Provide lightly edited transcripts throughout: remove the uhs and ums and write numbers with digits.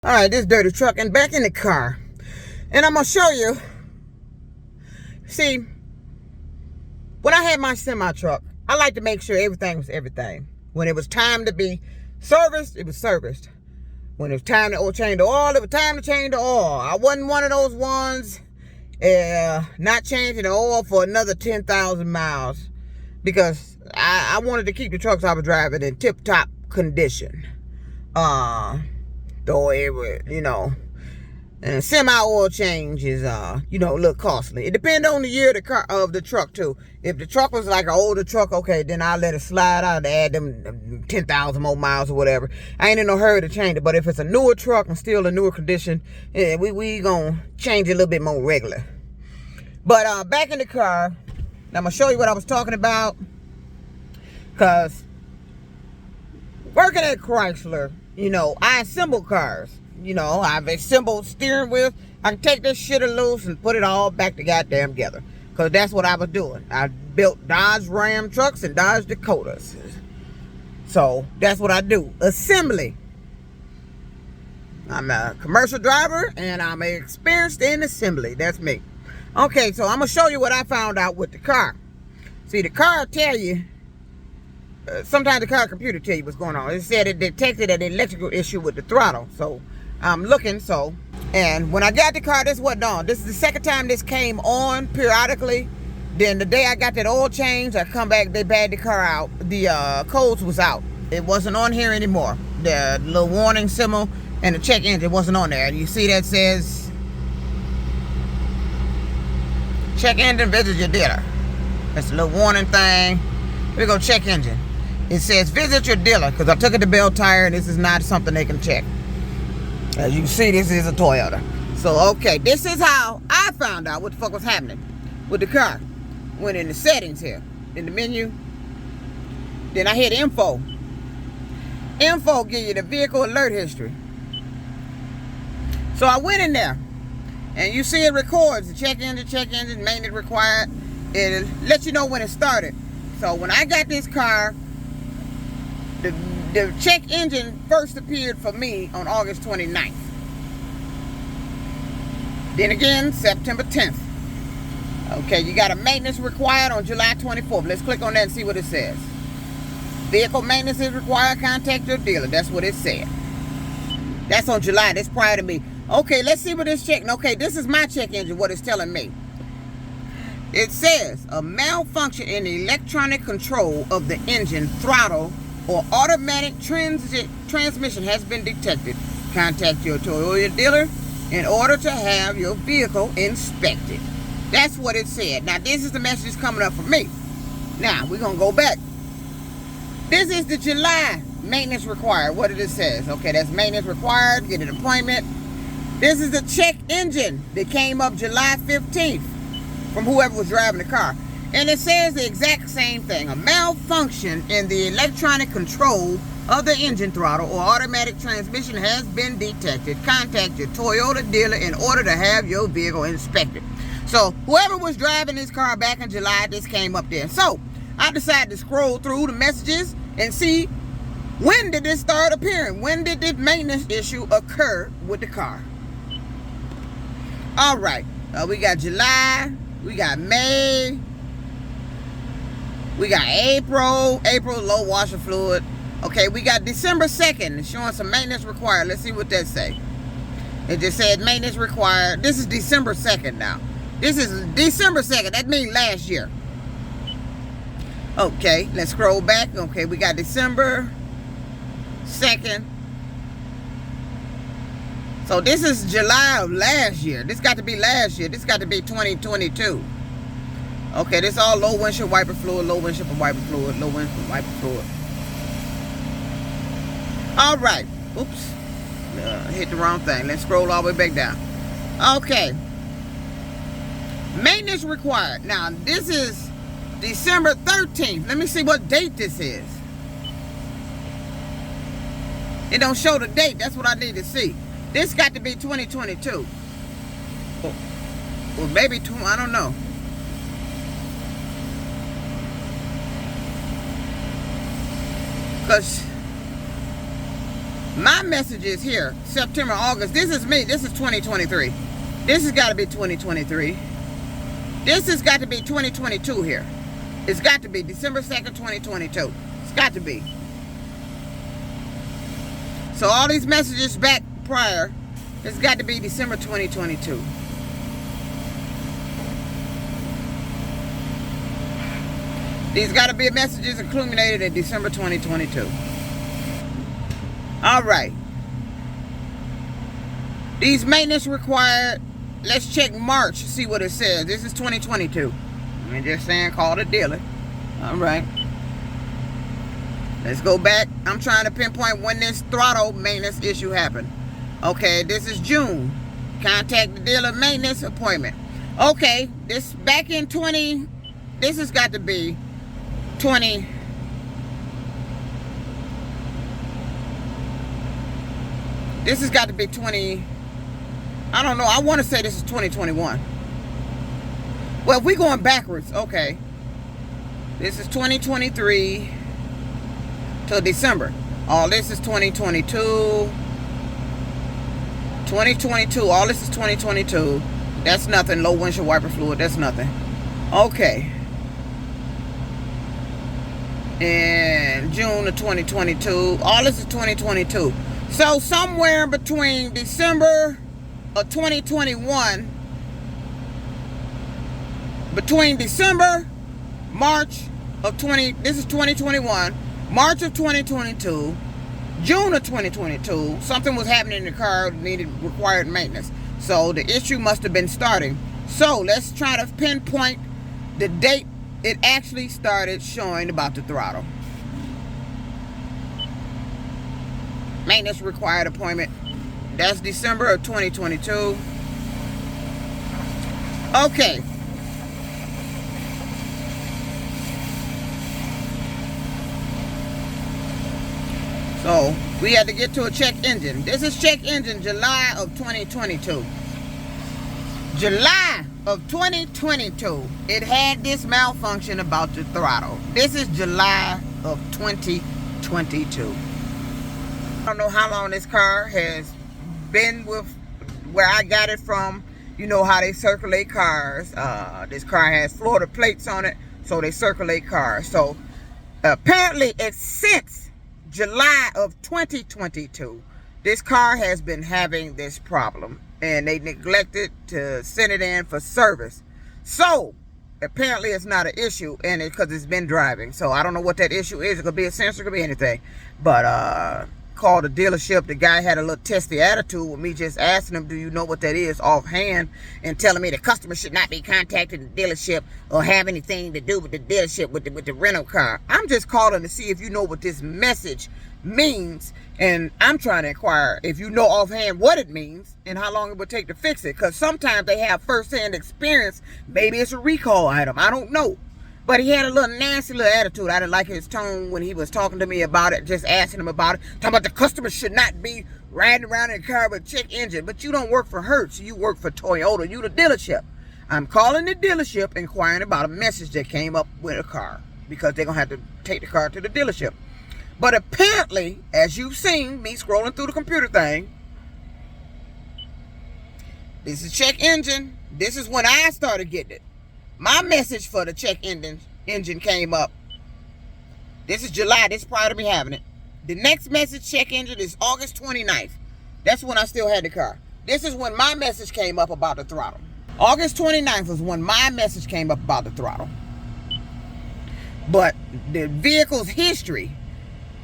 All right, this dirty truck and back in the car. And I'm going to show you. See, when I had my semi truck, I like to make sure everything was everything. When it was time to be serviced, it was serviced. When it was time to change the oil, it was time to change the oil. I wasn't one of those ones not changing the oil for another 10,000 miles because I wanted to keep the trucks I was driving in tip-top condition. Though it would, and semi-oil change is, a little costly. It depends on the year of the truck, too. If the truck was like an older truck, okay, then I'll let it slide out and add them 10,000 more miles or whatever. I ain't in no hurry to change it. But if it's a newer truck and still a newer condition, yeah, we gonna change it a little bit more regular. But back in the car, I'm gonna show you what I was talking about. Because working at Chrysler, I assemble cars. I've assembled steering wheels. I can take this shit loose and put it all back together. Because that's what I was doing. I built Dodge Ram trucks and Dodge Dakotas. So that's what I do. Assembly. I'm a commercial driver and I'm experienced in assembly. That's me. Okay, so I'm going to show you what I found out with the car. See, the car tell you. Sometimes the car computer tell you what's going on. It said it detected an electrical issue with the throttle. So I'm looking, and when I got the car, this wasn't on. This is the second time this came on periodically. Then the day I got that oil change, I come back, they bagged the car out. The codes was out. It wasn't on here anymore. The little warning symbol and the check engine wasn't on there. And you see that says, check engine, visit your dealer. That's a little warning thing. Here we go, check engine. It says visit your dealer because I took it to Bell Tire and this is not something they can check. As you can see, this is a Toyota. So, okay, this is how I found out what the fuck was happening with the car. Went in the settings here, in the menu. Then I hit info. Info give you the vehicle alert history. So I went in there and you see it records the check engine, maintenance required. It'll let you know when it started. So when I got this car, the check engine first appeared for me on August 29th. Then again, September 10th. Okay, you got a maintenance required on July 24th. Let's click on that and see what it says. Vehicle maintenance is required, contact your dealer. That's what it said. That's on July, that's prior to me. Okay, let's see what it's checking. Okay, this is my check engine, what it's telling me. It says a malfunction in the electronic control of the engine, throttle, or automatic transmission has been detected. Contact your Toyota dealer in order to have your vehicle inspected. That's what it said. Now, this is the message coming up for me. Now, we're going to go back. This is the July maintenance required. What it says. Okay, that's maintenance required. Get an appointment. This is the check engine that came up July 15th. From whoever was driving the car. And it says the exact same thing. A malfunction in the electronic control of the engine throttle or automatic transmission has been detected. Contact your Toyota dealer in order to have your vehicle inspected. So whoever was driving this car back in July, this came up there. So I decided to scroll through the messages and see when did this start appearing? When did this maintenance issue occur with the car? All right. We got July. We got May. We got April. Low washer fluid. Okay, we got December 2nd. It's showing some maintenance required. Let's see what that say. It just said maintenance required. This is December 2nd now. This is December 2nd. That means last year. Okay, let's scroll back. Okay, we got December 2nd. So this is July of last year. This got to be last year. This got to be 2022. Okay, this all low windshield wiper fluid, low windshield wiper fluid, low windshield wiper fluid. All right. Oops. Hit the wrong thing. Let's scroll all the way back down. Okay. Maintenance required. Now, this is December 13th. Let me see what date this is. It don't show the date. That's what I need to see. This got to be 2022. Or maybe, I don't know. Because My message is here, September, August. This is me. This is 2023. This has got to be 2023. This has got to be 2022 here. It's got to be December 2nd, 2022. It's got to be. So all these messages back prior, it's got to be December 2022. These got to be messages accumulated in December 2022. All right. These maintenance required. Let's check March, see what it says. This is 2022. I'm just saying, call the dealer. All right. Let's go back. I'm trying to pinpoint when this throttle maintenance issue happened. Okay, this is June. Contact the dealer maintenance appointment. Okay, this back in 20. This has got to be 20. This has got to be 20. I don't know. I want to say this is 2021. Well, if we're going backwards, okay. This is 2023 till December. All this is 2022. 2022. All this is 2022. That's nothing. Low windshield wiper fluid. That's nothing. Okay. In June of 2022. All this is 2022. So somewhere between December of 2021, between December, March of 20, this is 2021, March of 2022, June of 2022, something was happening in the car, required maintenance. So the issue must have been starting. So let's try to pinpoint the date it actually started showing about the throttle. Maintenance required appointment. That's December of 2022. Okay. So we had to get to a check engine. This is check engine July of 2022. July of 2022. It had this malfunction about the throttle. This is July of 2022. I don't know how long this car has been with where I got it from. You know how they circulate cars. This car has Florida plates on it, so they circulate cars. So apparently it's since July of 2022 this car has been having this problem, and they neglected to send it in for service. So apparently it's not an issue, and because it's been driving. So I don't know what that issue is. It could be a sensor, it could be anything. But called the dealership. The guy had a little testy attitude with me, just asking him, do you know what that is offhand, and telling me the customer should not be contacting the dealership or have anything to do with the dealership with the rental car. I'm just calling to see if you know what this message means, and I'm trying to inquire if you know offhand what it means and how long it would take to fix it, because sometimes they have first-hand experience. Maybe it's a recall item, I don't know. But he had a little nasty little attitude. I didn't like his tone when he was talking to me about it, just asking him about it. Talking about the customer should not be riding around in a car with a check engine. But you don't work for Hertz. You work for Toyota. You the dealership. I'm calling the dealership inquiring about a message that came up with a car, because they're going to have to take the car to the dealership. But apparently, as you've seen me scrolling through the computer thing, this is check engine. This is when I started getting it. My message for the check engine came up. This is July. This is prior to me having it. The next message, check engine, is August 29th. That's when I still had the car. This is when my message came up about the throttle. August 29th was when my message came up about the throttle. But the vehicle's history,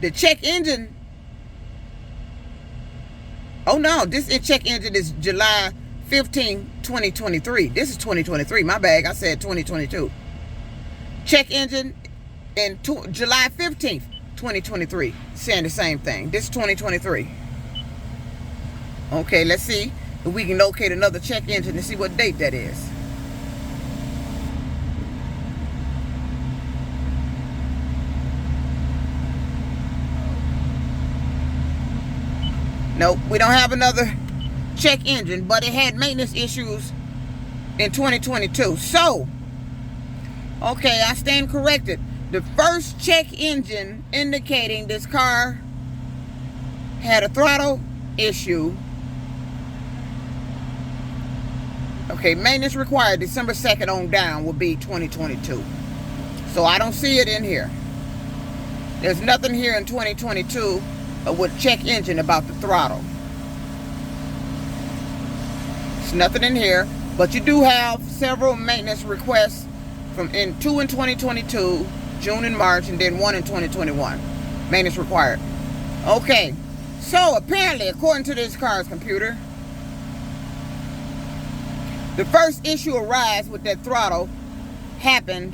the check engine. Oh no, this check engine is July 15, 2023. This is 2023. My bag. I said 2022. Check engine in July 15th, 2023. Saying the same thing. This is 2023. Okay, let's see if we can locate another check engine and see what date that is. Nope, we don't have another check engine, but it had maintenance issues in 2022. So, okay, I stand corrected. The first check engine indicating this car had a throttle issue. Okay, maintenance required December 2nd on down will be 2022. So I don't see it in here. There's nothing here in 2022 with check engine about the throttle. There's nothing in here, but you do have several maintenance requests from two in 2022, June and March, and then one in 2021. Maintenance required. Okay, so apparently, according to this car's computer, the first issue arise with that throttle happened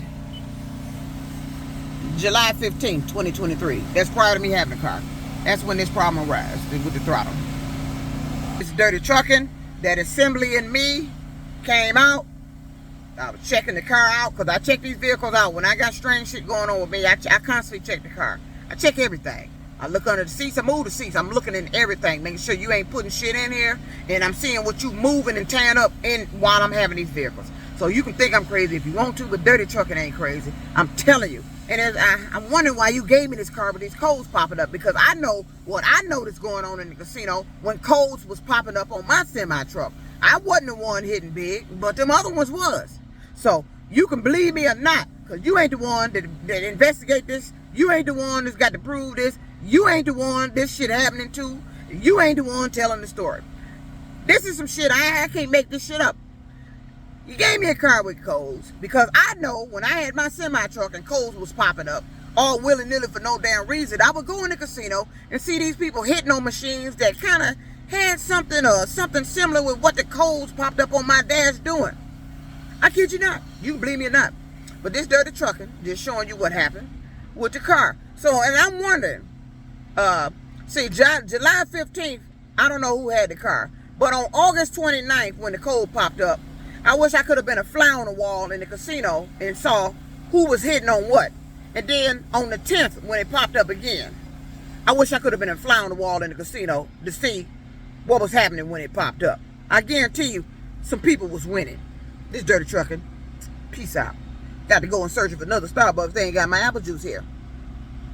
July 15, 2023. That's prior to me having a car. That's when this problem arose with the throttle. It's dirty trucking. That assembly in me came out. I was checking the car out because I check these vehicles out. When I got strange shit going on with me, I constantly check the car. I check everything. I look under the seats, I move the seats. I'm looking in everything, making sure you ain't putting shit in here. And I'm seeing what you moving and tearing up in while I'm having these vehicles. So you can think I'm crazy if you want to, but dirty trucking ain't crazy. I'm telling you. And I'm wondering why you gave me this car with these codes popping up, because I know what I noticed going on in the casino when codes was popping up on my semi-truck. I wasn't the one hitting big, but them other ones was. So you can believe me or not, because you ain't the one that investigate this. You ain't the one that's got to prove this. You ain't the one this shit happening to. You ain't the one telling the story. This is some shit. I can't make this shit up. You gave me a car with codes because I know when I had my semi-truck and codes was popping up all willy-nilly for no damn reason, I would go in the casino and see these people hitting on machines that kind of had something similar with what the codes popped up on my dash doing. I kid you not. You can believe me or not. But this dirty trucking just showing you what happened with the car. So, and I'm wondering, see, July 15th, I don't know who had the car. But on August 29th, when the code popped up, I wish I could have been a fly on the wall in the casino and saw who was hitting on what. And then on the 10th, when it popped up again, I wish I could have been a fly on the wall in the casino to see what was happening when it popped up. I guarantee you, some people was winning. This dirty trucking. Peace out. Got to go and search for another Starbucks. They ain't got my apple juice here.